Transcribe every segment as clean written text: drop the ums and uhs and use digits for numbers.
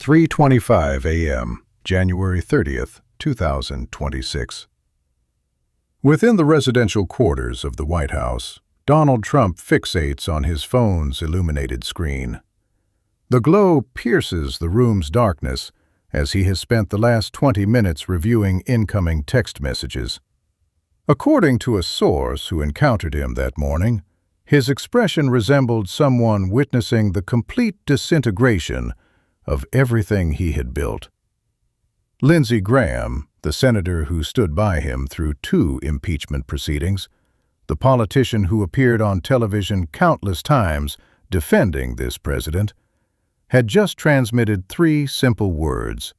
3:25 a.m., January 30th, 2026. Within the residential quarters of the White House, Donald Trump fixates on his phone's illuminated screen. The glow pierces the room's darkness as he has spent the last 20 minutes reviewing incoming text messages. According to a source who encountered him that morning, his expression resembled someone witnessing the complete disintegration of everything he had built. Lindsey Graham, the senator who stood by him through 2 impeachment proceedings, the politician who appeared on television countless times defending this president, had just transmitted 3 simple words: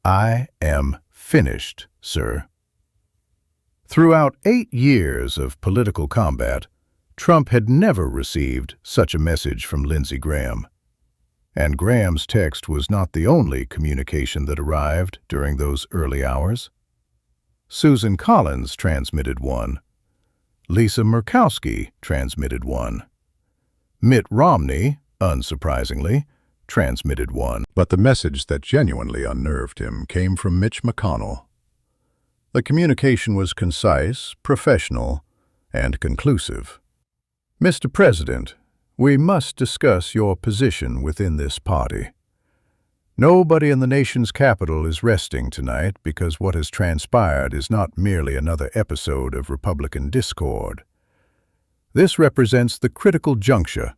"I am finished, sir." Throughout 8 years of political combat, Trump had never received such a message from Lindsey Graham. And Graham's text was not the only communication that arrived during those early hours. Susan Collins transmitted one. Lisa Murkowski transmitted one. Mitt Romney, unsurprisingly, transmitted one. But the message that genuinely unnerved him came from Mitch McConnell. The communication was concise, professional, and conclusive. "Mr. President, we must discuss your position within this party. Nobody in the nation's capital is resting tonight because what has transpired is not merely another episode of Republican discord. This represents the critical juncture.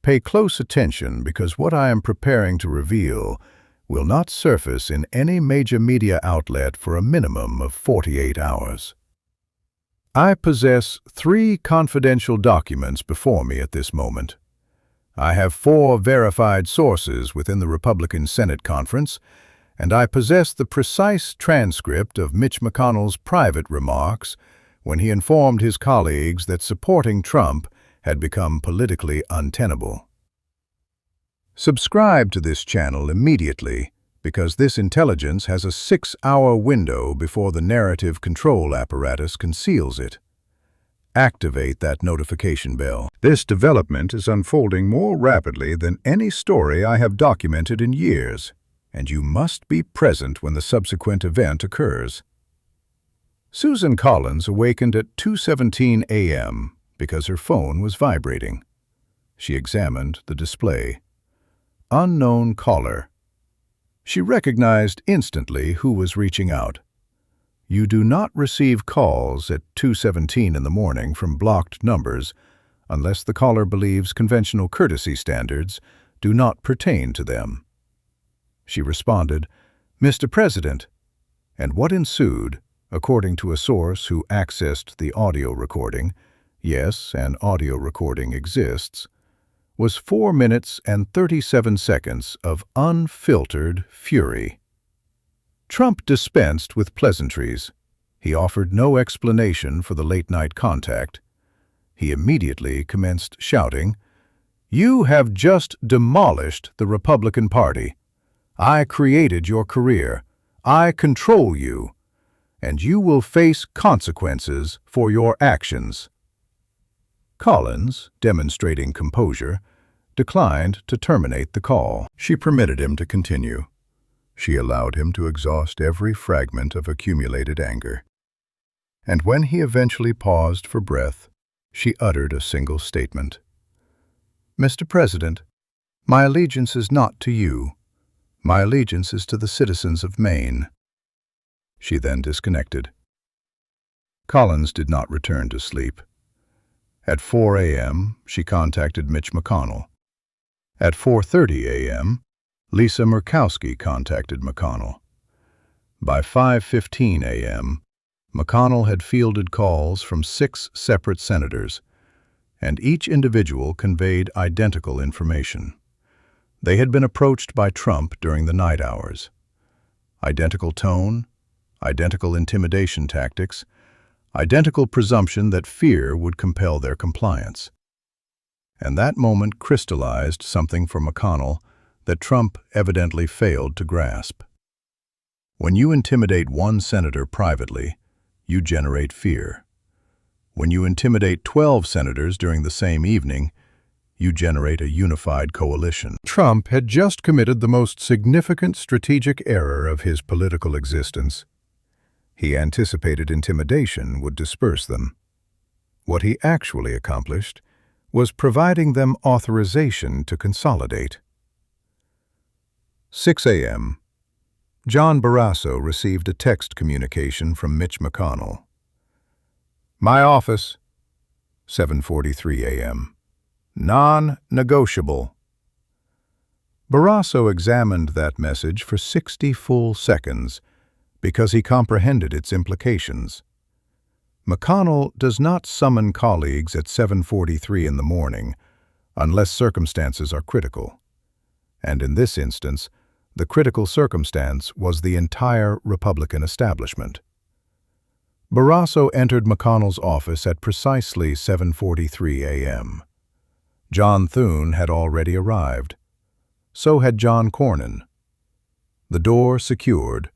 Pay close attention because what I am preparing to reveal will not surface in any major media outlet for a minimum of 48 hours. I possess 3 confidential documents before me at this moment. I have 4 verified sources within the Republican Senate Conference, and I possess the precise transcript of Mitch McConnell's private remarks when he informed his colleagues that supporting Trump had become politically untenable. Subscribe to this channel immediately because this intelligence has a 6-hour window before the narrative control apparatus conceals it. Activate that notification bell. This development is unfolding more rapidly than any story I have documented in years, and you must be present when the subsequent event occurs. Susan Collins awakened at 2:17 a.m. because her phone was vibrating. She examined the display. Unknown caller. She recognized instantly who was reaching out. You do not receive calls at 2:17 in the morning from blocked numbers unless the caller believes conventional courtesy standards do not pertain to them. She responded, "Mr. President," and what ensued, according to a source who accessed the audio recording, yes, an audio recording exists, was 4 minutes and 37 seconds of unfiltered fury. Trump dispensed with pleasantries. He offered no explanation for the late-night contact. He immediately commenced shouting, "You have just demolished the Republican Party. I created your career. I control you. And you will face consequences for your actions." Collins, demonstrating composure, declined to terminate the call. She permitted him to continue. She allowed him to exhaust every fragment of accumulated anger. And when he eventually paused for breath, she uttered a single statement. "Mr. President, my allegiance is not to you. My allegiance is to the citizens of Maine." She then disconnected. Collins did not return to sleep. At 4 a.m., she contacted Mitch McConnell. At 4:30 a.m., Lisa Murkowski contacted McConnell. By 5:15 a.m., McConnell had fielded calls from 6 separate senators, and each individual conveyed identical information. They had been approached by Trump during the night hours. Identical tone, identical intimidation tactics, identical presumption that fear would compel their compliance. And that moment crystallized something for McConnell that Trump evidently failed to grasp. When you intimidate one senator privately, you generate fear. When you intimidate 12 senators during the same evening, you generate a unified coalition. Trump had just committed the most significant strategic error of his political existence. He anticipated intimidation would disperse them. What he actually accomplished was providing them authorization to consolidate. 6 a.m. John Barrasso received a text communication from Mitch McConnell. My office, 7:43 a.m. Non-negotiable. Barrasso examined that message for 60 full seconds because he comprehended its implications. McConnell does not summon colleagues at 7:43 in the morning unless circumstances are critical. And in this instance, the critical circumstance was the entire Republican establishment. Barrasso entered McConnell's office at precisely 7:43 a.m. John Thune had already arrived. So had John Cornyn. The door secured,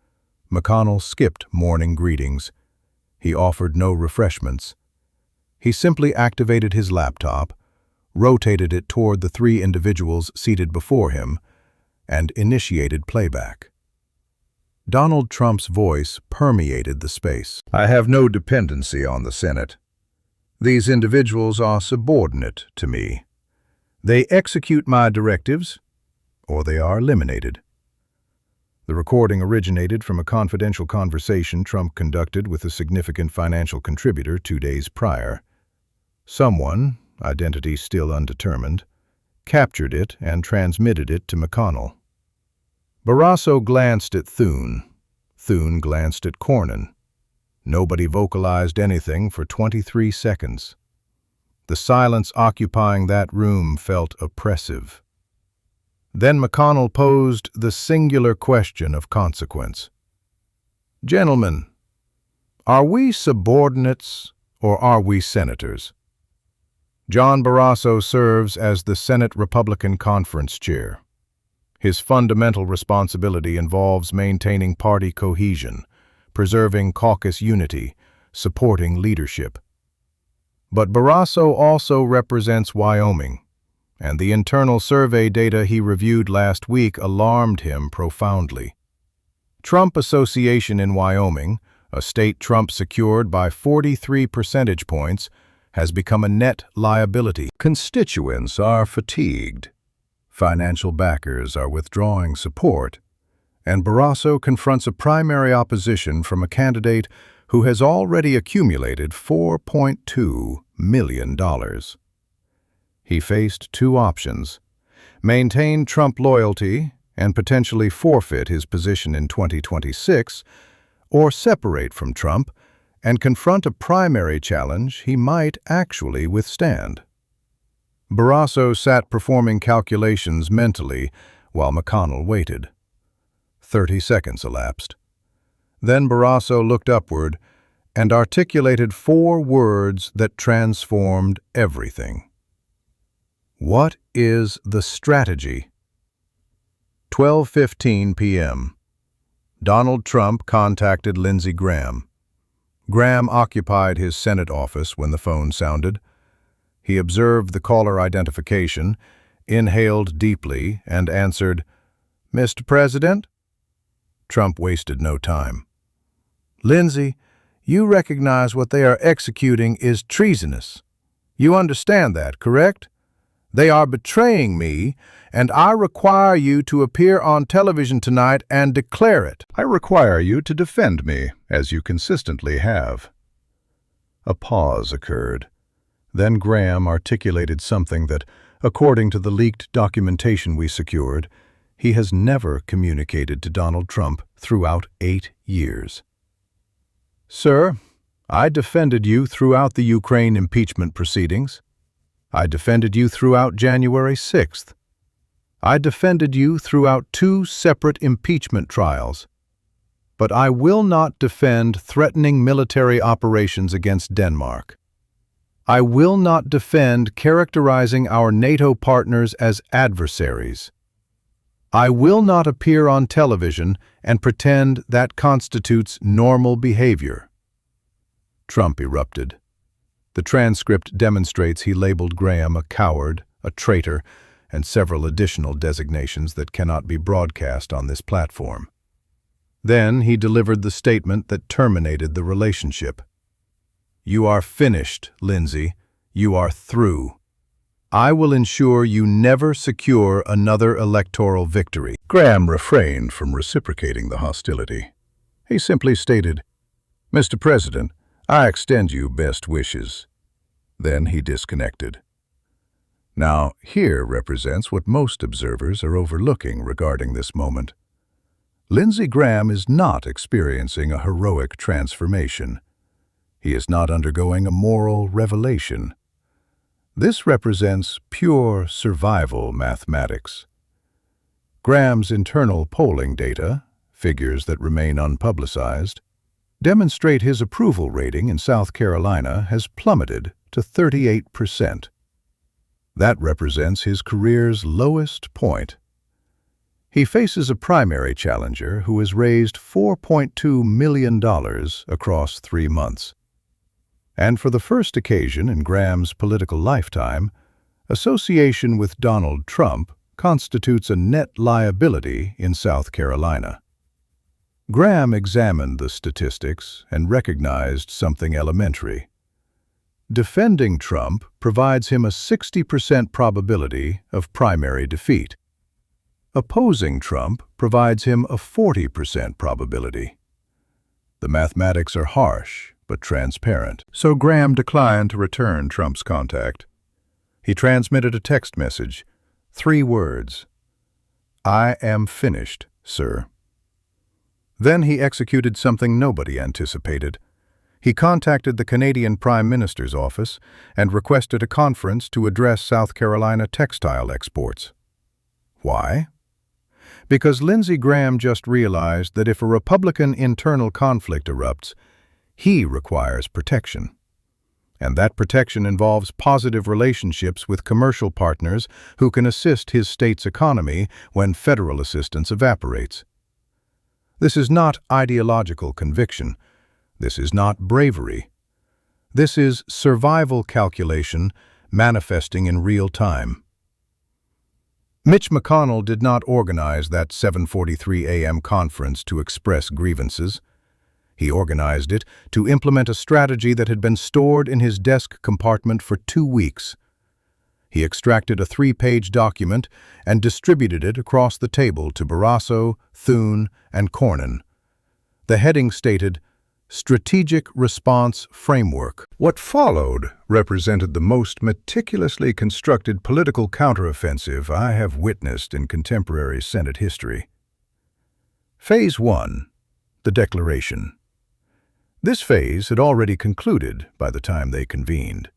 McConnell skipped morning greetings. He offered no refreshments. He simply activated his laptop, rotated it toward the three individuals seated before him, and initiated playback. Donald Trump's voice permeated the space. I have no dependency on the Senate. These individuals are subordinate to me. They execute my directives, or they are eliminated. The recording originated from a confidential conversation Trump conducted with a significant financial contributor 2 days prior. Someone, identity still undetermined, captured it and transmitted it to McConnell. Barrasso glanced at Thune. Thune glanced at Cornyn. Nobody vocalized anything for 23 seconds. The silence occupying that room felt oppressive. Then McConnell posed the singular question of consequence. Gentlemen, are we subordinates or are we senators? John Barrasso serves as the Senate Republican Conference Chair. His fundamental responsibility involves maintaining party cohesion, preserving caucus unity, supporting leadership. But Barrasso also represents Wyoming, and the internal survey data he reviewed last week alarmed him profoundly. Trump association in Wyoming, a state Trump secured by 43 percentage points, has become a net liability. Constituents are fatigued. Financial backers are withdrawing support, and Barrasso confronts a primary opposition from a candidate who has already accumulated $4.2 million. He faced two options: maintain Trump loyalty and potentially forfeit his position in 2026, or separate from Trump and confront a primary challenge he might actually withstand. Barrasso sat performing calculations mentally while McConnell waited. 30 seconds elapsed. Then Barrasso looked upward and articulated 4 words that transformed everything. What is the strategy? 12:15 p.m. Donald Trump contacted Lindsey Graham. Graham occupied his Senate office when the phone sounded. He observed the caller identification, inhaled deeply, and answered, "Mr. President?" Trump wasted no time. "Lindsey, you recognize what they are executing is treasonous. You understand that, correct? They are betraying me, and I require you to appear on television tonight and declare it." "I require you to defend me, as you consistently have." A pause occurred. Then Graham articulated something that, according to the leaked documentation we secured, he has never communicated to Donald Trump throughout 8 years. "Sir, I defended you throughout the Ukraine impeachment proceedings. I defended you throughout January 6th. I defended you throughout 2 separate impeachment trials. But I will not defend threatening military operations against Denmark. I will not defend characterizing our NATO partners as adversaries. I will not appear on television and pretend that constitutes normal behavior." Trump erupted. The transcript demonstrates he labeled Graham a coward, a traitor, and several additional designations that cannot be broadcast on this platform. Then he delivered the statement that terminated the relationship. "You are finished, Lindsay. You are through. I will ensure you never secure another electoral victory." Graham refrained from reciprocating the hostility. He simply stated, "Mr. President, I extend you best wishes." Then he disconnected. Now, here represents what most observers are overlooking regarding this moment. Lindsey Graham is not experiencing a heroic transformation. He is not undergoing a moral revelation. This represents pure survival mathematics. Graham's internal polling data, figures that remain unpublicized, demonstrate his approval rating in South Carolina has plummeted to 38%. That represents his career's lowest point. He faces a primary challenger who has raised $4.2 million across 3 months. And for the first occasion in Graham's political lifetime, association with Donald Trump constitutes a net liability in South Carolina. Graham examined the statistics and recognized something elementary. Defending Trump provides him a 60% probability of primary defeat. Opposing Trump provides him a 40% probability. The mathematics are harsh, but transparent. So Graham declined to return Trump's contact. He transmitted a text message, 3 words, "I am finished, sir." Then he executed something nobody anticipated. He contacted the Canadian Prime Minister's office and requested a conference to address South Carolina textile exports. Why? Because Lindsey Graham just realized that if a Republican internal conflict erupts, he requires protection. And that protection involves positive relationships with commercial partners who can assist his state's economy when federal assistance evaporates. This is not ideological conviction. This is not bravery. This is survival calculation manifesting in real time. Mitch McConnell did not organize that 7:43 a.m. conference to express grievances. He organized it to implement a strategy that had been stored in his desk compartment for 2 weeks. He extracted a 3-page document and distributed it across the table to Barrasso, Thune, and Cornyn. The heading stated, "Strategic Response Framework." What followed represented the most meticulously constructed political counteroffensive I have witnessed in contemporary Senate history. Phase 1. The Declaration. This phase had already concluded by the time they convened.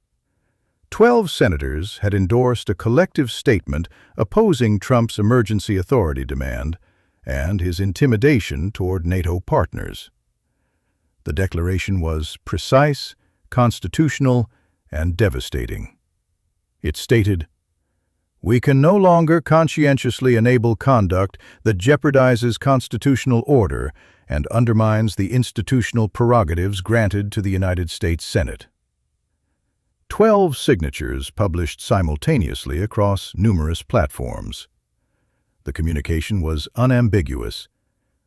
12 senators had endorsed a collective statement opposing Trump's emergency authority demand and his intimidation toward NATO partners. The declaration was precise, constitutional, and devastating. It stated, "We can no longer conscientiously enable conduct that jeopardizes constitutional order and undermines the institutional prerogatives granted to the United States Senate." 12 signatures published simultaneously across numerous platforms. The communication was unambiguous.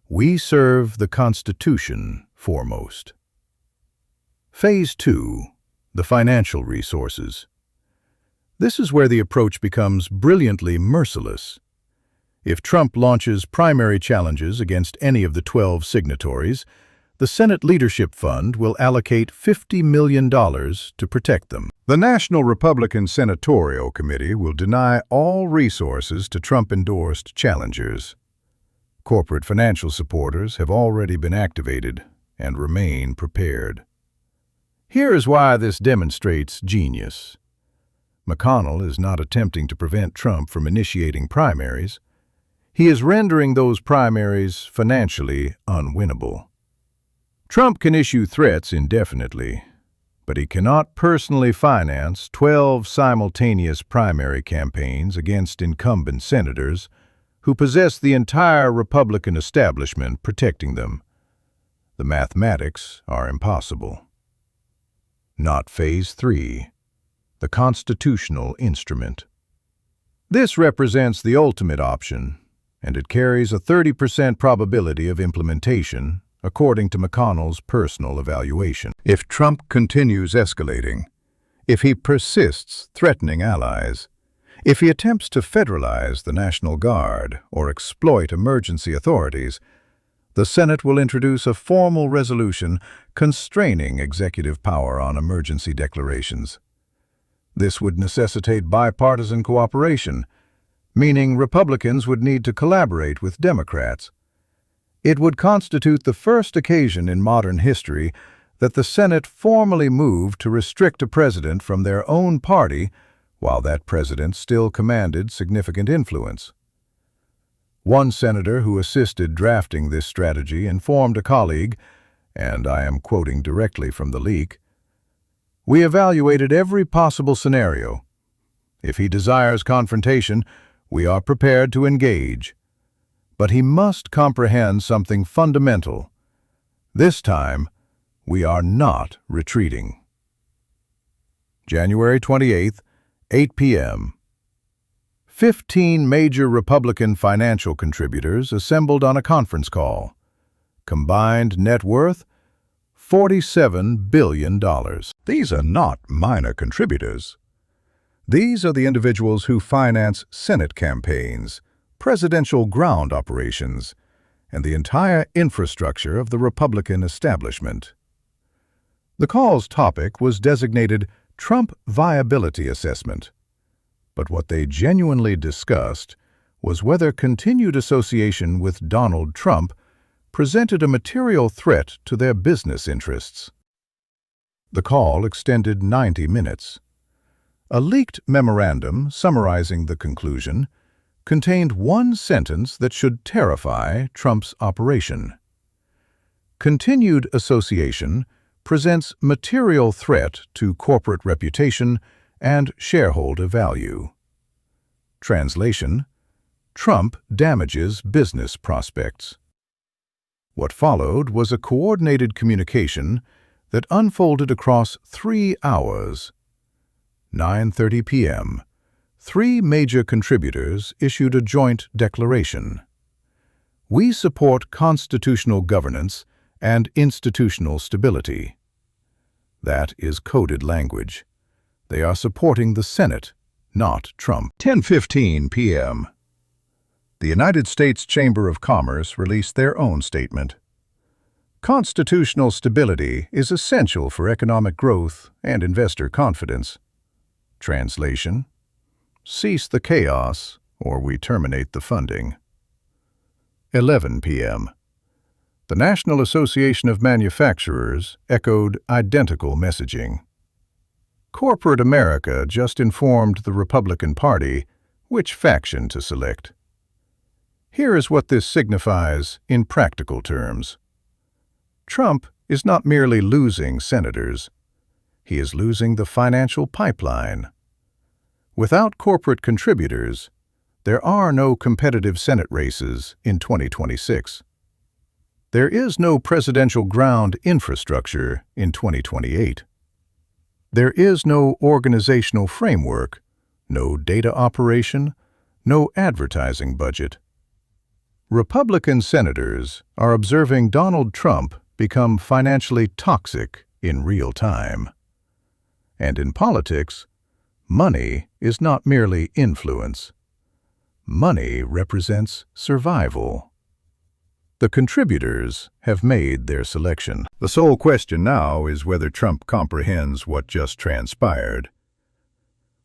We serve the Constitution foremost. Phase 2. The Financial Resources. This is where the approach becomes brilliantly merciless. If Trump launches primary challenges against any of the 12 signatories, the Senate Leadership Fund will allocate $50 million to protect them. The National Republican Senatorial Committee will deny all resources to Trump-endorsed challengers. Corporate financial supporters have already been activated and remain prepared. Here is why this demonstrates genius. McConnell is not attempting to prevent Trump from initiating primaries. He is rendering those primaries financially unwinnable. Trump can issue threats indefinitely, but he cannot personally finance 12 simultaneous primary campaigns against incumbent senators who possess the entire Republican establishment protecting them. The mathematics are impossible. Not Phase 3, the constitutional instrument. This represents the ultimate option, and it carries a 30% probability of implementation, according to McConnell's personal evaluation. If Trump continues escalating, if he persists threatening allies, if he attempts to federalize the National Guard or exploit emergency authorities, the Senate will introduce a formal resolution constraining executive power on emergency declarations. This would necessitate bipartisan cooperation, meaning Republicans would need to collaborate with Democrats. It would constitute the first occasion in modern history that the Senate formally moved to restrict a president from their own party while that president still commanded significant influence. One senator who assisted drafting this strategy informed a colleague, and I am quoting directly from the leak, "We evaluated every possible scenario. If he desires confrontation, we are prepared to engage. But he must comprehend something fundamental. This time, we are not retreating." January 28th, 8 p.m. 15 major Republican financial contributors assembled on a conference call. Combined net worth, $47 billion. These are not minor contributors. These are the individuals who finance Senate campaigns, presidential ground operations, and the entire infrastructure of the Republican establishment. The call's topic was designated Trump Viability Assessment, but what they genuinely discussed was whether continued association with Donald Trump presented a material threat to their business interests. The call extended 90 minutes. A leaked memorandum summarizing the conclusion contained one sentence that should terrify Trump's operation. Continued association presents material threat to corporate reputation and shareholder value. Translation: Trump damages business prospects. What followed was a coordinated communication that unfolded across 3 hours. 9:30 p.m. 3 major contributors issued a joint declaration. We support constitutional governance and institutional stability. That is coded language. They are supporting the Senate, not Trump. 10:15 p.m. The United States Chamber of Commerce released their own statement. Constitutional stability is essential for economic growth and investor confidence. Translation: Cease the chaos, or we terminate the funding. 11 p.m. The National Association of Manufacturers echoed identical messaging. Corporate America just informed the Republican Party which faction to select. Here is what this signifies in practical terms. Trump is not merely losing senators. He is losing the financial pipeline. Without corporate contributors, there are no competitive Senate races in 2026. There is no presidential ground infrastructure in 2028. There is no organizational framework, no data operation, no advertising budget. Republican senators are observing Donald Trump become financially toxic in real time. And in politics, money is not merely influence. Money represents survival. The contributors have made their selection. The sole question now is whether Trump comprehends what just transpired.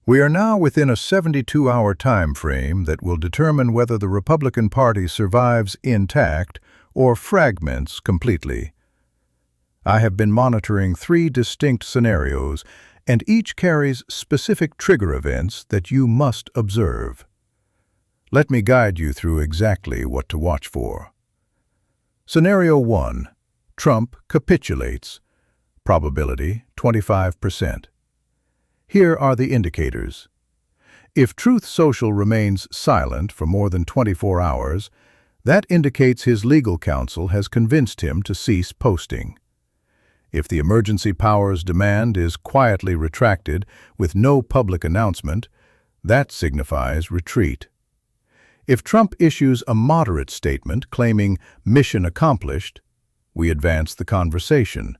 We are now within a 72-hour time frame that will determine whether the Republican Party survives intact or fragments completely. I have been monitoring 3 distinct scenarios, and each carries specific trigger events that you must observe. Let me guide you through exactly what to watch for. Scenario 1. Trump capitulates. Probability 25%. Here are the indicators. If Truth Social remains silent for more than 24 hours, that indicates his legal counsel has convinced him to cease posting. If the emergency powers demand is quietly retracted with no public announcement, that signifies retreat. If Trump issues a moderate statement claiming mission accomplished, we advance the conversation,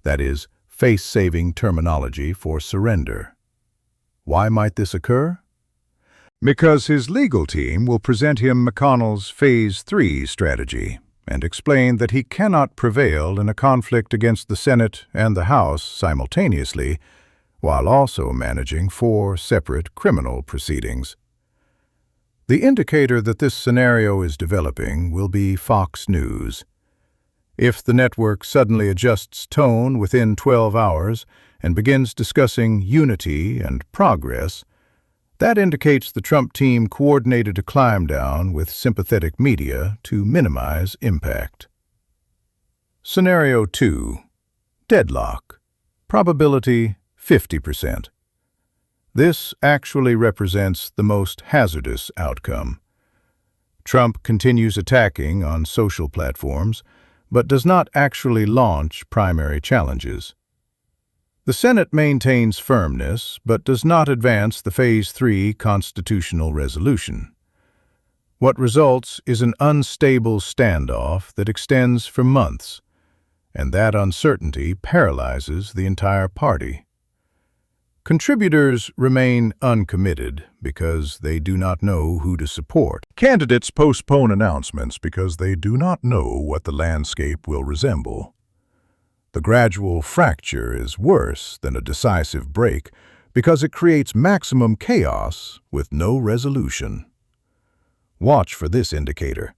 that is, face-saving terminology for surrender. Why might this occur? Because his legal team will present him McConnell's Phase 3 strategy and explain that he cannot prevail in a conflict against the Senate and the House simultaneously, while also managing 4 separate criminal proceedings. The indicator that this scenario is developing will be Fox News. If the network suddenly adjusts tone within 12 hours and begins discussing unity and progress, that indicates the Trump team coordinated a climb down with sympathetic media to minimize impact. Scenario 2. Deadlock. Probability 50%. This actually represents the most hazardous outcome. Trump continues attacking on social platforms, but does not actually launch primary challenges. The Senate maintains firmness, but does not advance the Phase 3 constitutional resolution. What results is an unstable standoff that extends for months, and that uncertainty paralyzes the entire party. Contributors remain uncommitted because they do not know who to support. Candidates postpone announcements because they do not know what the landscape will resemble. The gradual fracture is worse than a decisive break because it creates maximum chaos with no resolution. Watch for this indicator.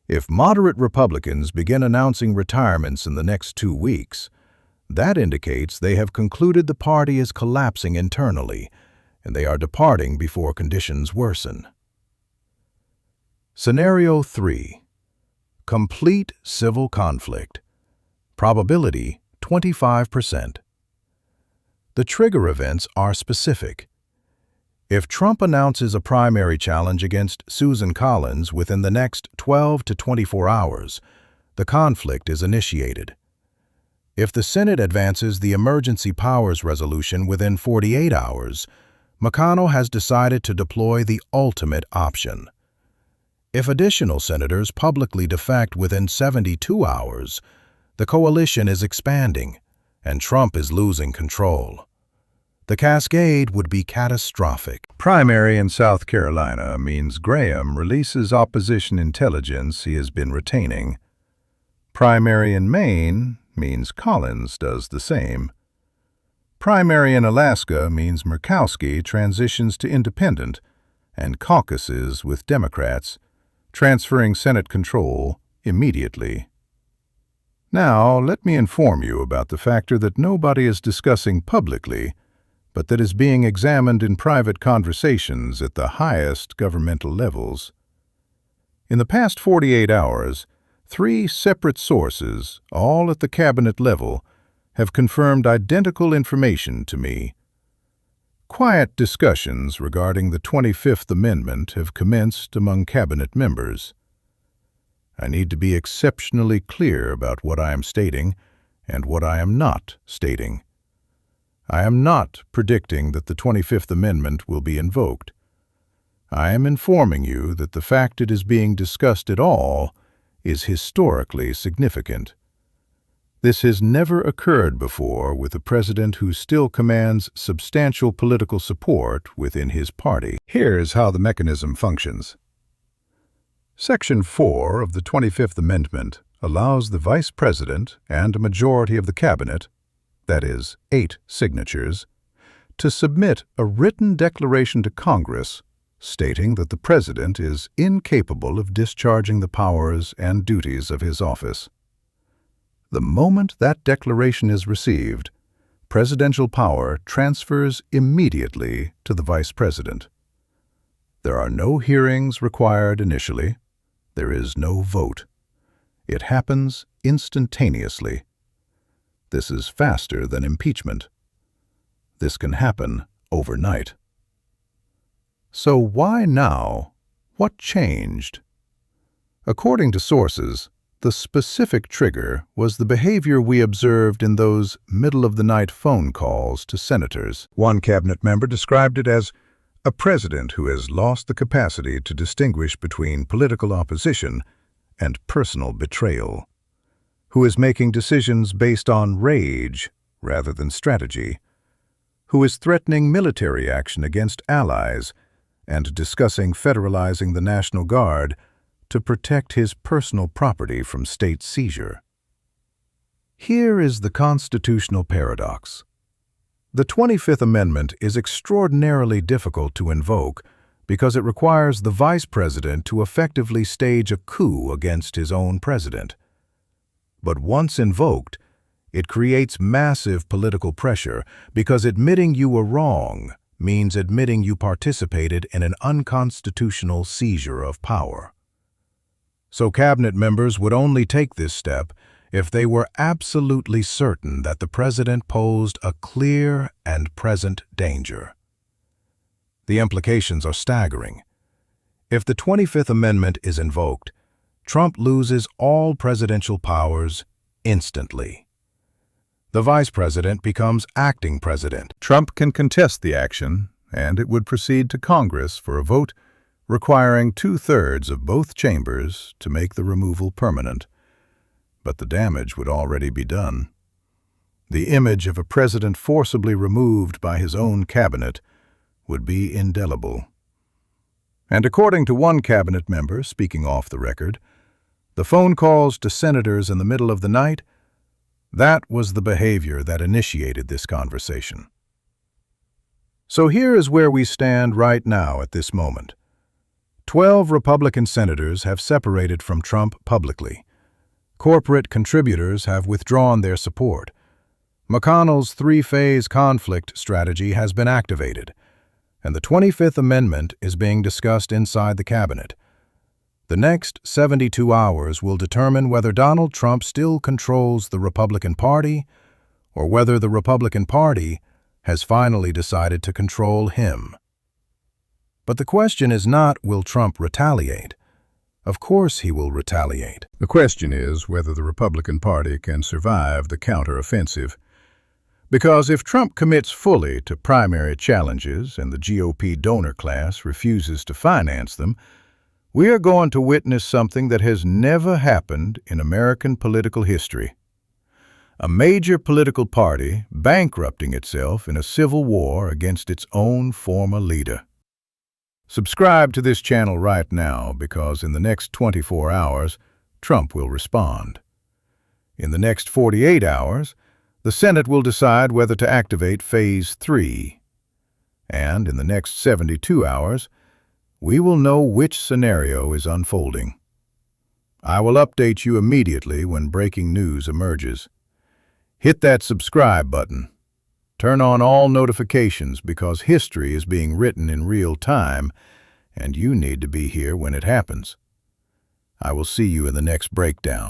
If moderate Republicans begin announcing retirements in the next 2 weeks, that indicates they have concluded the party is collapsing internally, and they are departing before conditions worsen. Scenario 3. Complete civil conflict. Probability 25%. The trigger events are specific. If Trump announces a primary challenge against Susan Collins within the next 12 to 24 hours, the conflict is initiated. If the Senate advances the emergency powers resolution within 48 hours, McConnell has decided to deploy the ultimate option. If additional senators publicly defect within 72 hours, the coalition is expanding, and Trump is losing control. The cascade would be catastrophic. Primary in South Carolina means Graham releases opposition intelligence he has been retaining. Primary in Maine means Collins does the same. Primary in Alaska means Murkowski transitions to independent and caucuses with Democrats, transferring Senate control immediately. Now, let me inform you about the factor that nobody is discussing publicly, but that is being examined in private conversations at the highest governmental levels. In the past 48 hours, 3 separate sources, all at the cabinet level, have confirmed identical information to me. Quiet discussions regarding the 25th Amendment have commenced among cabinet members. I need to be exceptionally clear about what I am stating and what I am not stating. I am not predicting that the 25th Amendment will be invoked. I am informing you that the fact it is being discussed at all is historically significant. This has never occurred before with a president who still commands substantial political support within his party. Here's how the mechanism functions. Section 4 of the 25th Amendment allows the Vice President and a majority of the Cabinet, that is, 8 signatures, to submit a written declaration to Congress stating that the President is incapable of discharging the powers and duties of his office. The moment that declaration is received, presidential power transfers immediately to the Vice President. There are no hearings required initially. There is no vote. It happens instantaneously. This is faster than impeachment. This can happen overnight. So why now? What changed? According to sources, the specific trigger was the behavior we observed in those middle-of-the-night phone calls to senators. One cabinet member described it as A president who has lost the capacity to distinguish between political opposition and personal betrayal, who is making decisions based on rage rather than strategy, who is threatening military action against allies and discussing federalizing the National Guard to protect his personal property from state seizure. Here is the constitutional paradox. The 25th Amendment is extraordinarily difficult to invoke because it requires the vice president to effectively stage a coup against his own president. But once invoked, it creates massive political pressure because admitting you were wrong means admitting you participated in an unconstitutional seizure of power. So cabinet members would only take this step if they were absolutely certain that the president posed a clear and present danger. The implications are staggering. If the 25th Amendment is invoked, Trump loses all presidential powers instantly. The vice president becomes acting president. Trump can contest the action, and it would proceed to Congress for a vote requiring 2/3 of both chambers to make the removal permanent. But the damage would already be done. The image of a president forcibly removed by his own cabinet would be indelible. And according to one cabinet member speaking off the record, the phone calls to senators in the middle of the night, that was the behavior that initiated this conversation. So here is where we stand right now at this moment. 12 Republican senators have separated from Trump publicly. Corporate contributors have withdrawn their support. McConnell's three-phase conflict strategy has been activated, and the 25th Amendment is being discussed inside the cabinet. The next 72 hours will determine whether Donald Trump still controls the Republican Party or whether the Republican Party has finally decided to control him. But the question is not, will Trump retaliate? Of course he will retaliate. The question is whether the Republican Party can survive the counteroffensive. Because if Trump commits fully to primary challenges and the GOP donor class refuses to finance them, we are going to witness something that has never happened in American political history. A major political party bankrupting itself in a civil war against its own former leader. Subscribe to this channel right now because in the next 24 hours, Trump will respond. In the next 48 hours, the Senate will decide whether to activate Phase 3. And in the next 72 hours, we will know which scenario is unfolding. I will update you immediately when breaking news emerges. Hit that subscribe button. Turn on all notifications because history is being written in real time, and you need to be here when it happens. I will see you in the next breakdown.